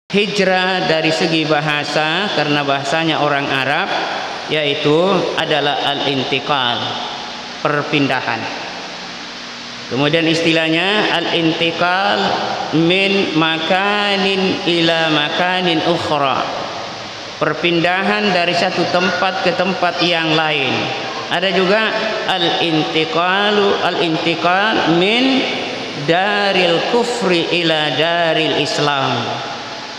Hijrah dari segi bahasa, karena bahasanya orang Arab, yaitu adalah al-intiqal, perpindahan. Kemudian istilahnya al-intiqal min makanin ila makanin ukhra, perpindahan dari satu tempat ke tempat yang lain. Ada juga al-intiqal min daril kufri ila daril Islam,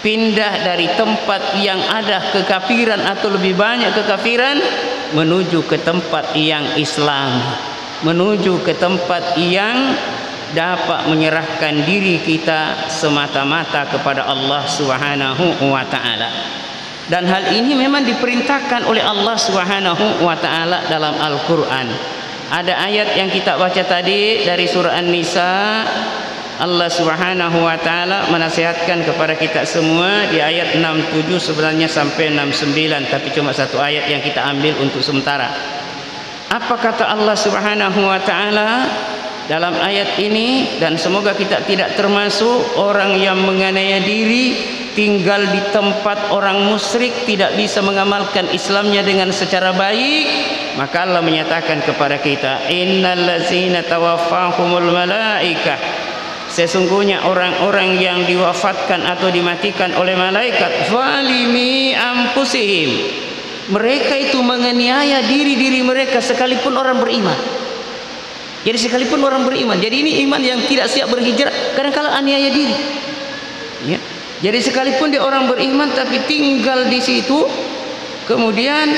pindah dari tempat yang ada kekafiran atau lebih banyak kekafiran menuju ke tempat yang Islam, menuju ke tempat yang dapat menyerahkan diri kita semata-mata kepada Allah Subhanahu wa taala. Dan hal ini memang diperintahkan oleh Allah Subhanahu wa taala dalam Al-Qur'an. Ada ayat yang kita baca tadi dari surah An-Nisa. Allah Subhanahu wa taala menasihatkan kepada kita semua di ayat 67 sebenarnya sampai 69, tapi cuma satu ayat yang kita ambil untuk sementara. Apa kata Allah Subhanahu wa taala dalam ayat ini? Dan semoga kita tidak termasuk orang yang menganiaya diri, tinggal di tempat orang musyrik, tidak bisa mengamalkan Islamnya dengan secara baik. Maka Allah menyatakan kepada kita, innallazina tawaffahumul malaikah, sesungguhnya orang-orang yang diwafatkan atau dimatikan oleh malaikat, zalimi anfusihim, mereka itu menganiaya diri-diri mereka sekalipun orang beriman. Jadi sekalipun orang beriman, jadi ini iman yang tidak siap berhijrah, kadang-kala aniaya diri ya. Jadi sekalipun dia orang beriman tapi tinggal di situ, kemudian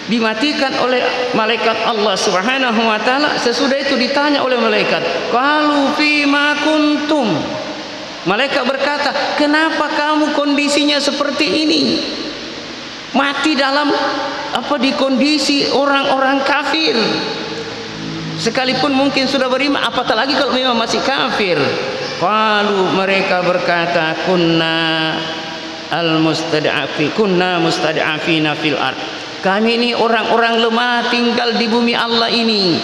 dimatikan oleh malaikat Allah Subhanahu wa taala. Sesudah itu ditanya oleh malaikat, qalu fima kuntum, malaikat berkata, kenapa kamu kondisinya seperti ini? Mati dalam di kondisi orang-orang kafir, sekalipun mungkin sudah beriman, apatah lagi kalau memang masih kafir. Qalu, mereka berkata, kunna mustad'afina fil ard, kami ini orang-orang lemah tinggal di bumi Allah ini,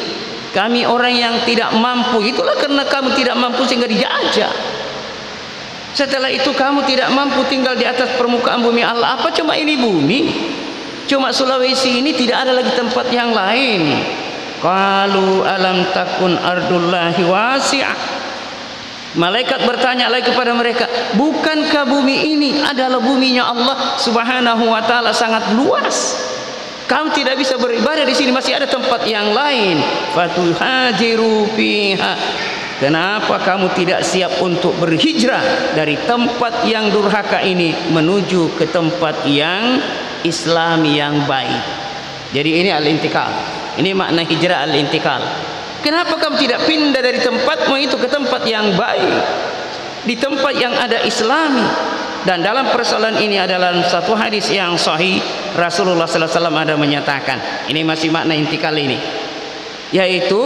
kami orang yang tidak mampu. Itulah karena kamu tidak mampu sehingga dijajah. Setelah itu kamu tidak mampu tinggal di atas permukaan bumi Allah. Apa cuma ini bumi? Cuma Sulawesi ini, tidak ada lagi tempat yang lain. Qalu alam takun ardullahi wasi'ah, malaikat bertanya lagi kepada mereka, bukankah bumi ini adalah buminya Allah Subhanahu wa taala sangat luas? Kamu tidak bisa beribadah di sini, masih ada tempat yang lain. Fatuhajiru fiha, kenapa kamu tidak siap untuk berhijrah dari tempat yang durhaka ini menuju ke tempat yang Islam yang baik? Jadi ini al-intiqal, ini makna hijrah al-intiqal. Kenapa kamu tidak pindah dari tempatmu itu ke tempat yang baik, di tempat yang ada Islami? Dan dalam persoalan ini adalah satu hadis yang sahih, Rasulullah sallallahu alaihi wasallam ada menyatakan, ini masih makna intikal ini, yaitu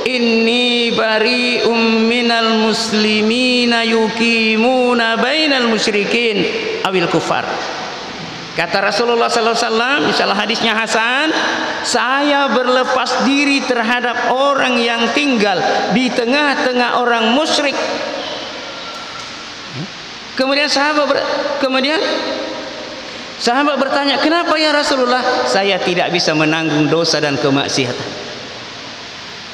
inni bari'um minal muslimina yuqimuna bainal musyrikin awil kufar. Kata Rasulullah sallallahu alaihi wasallam, insyaallah hadisnya hasan, saya berlepas diri terhadap orang yang tinggal di tengah-tengah orang musyrik. Kemudian sahabat bertanya, kenapa ya Rasulullah? Saya tidak bisa menanggung dosa dan kemaksiatan.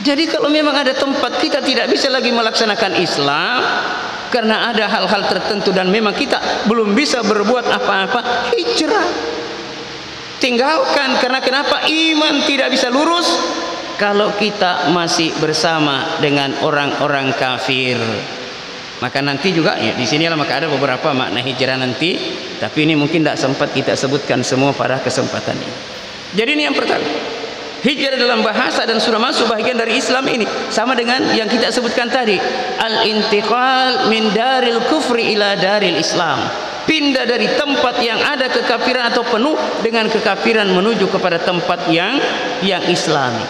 Jadi kalau memang ada tempat kita tidak bisa lagi melaksanakan Islam karena ada hal-hal tertentu dan memang kita belum bisa berbuat apa-apa, hijrah, tinggalkan. Karena kenapa? Iman tidak bisa lurus kalau kita masih bersama dengan orang-orang kafir. Maka nanti juga ya, di sinilah maka ada beberapa makna hijrah nanti, tapi ini mungkin tidak sempat kita sebutkan semua pada kesempatan ini. Jadi ini yang pertama, hijrah dalam bahasa dan sudah masuk bagian dari Islam ini, sama dengan yang kita sebutkan tadi, al-intiqal min daril kufri ila daril Islam, pindah dari tempat yang ada kekafiran atau penuh dengan kekafiran menuju kepada tempat yang Islami.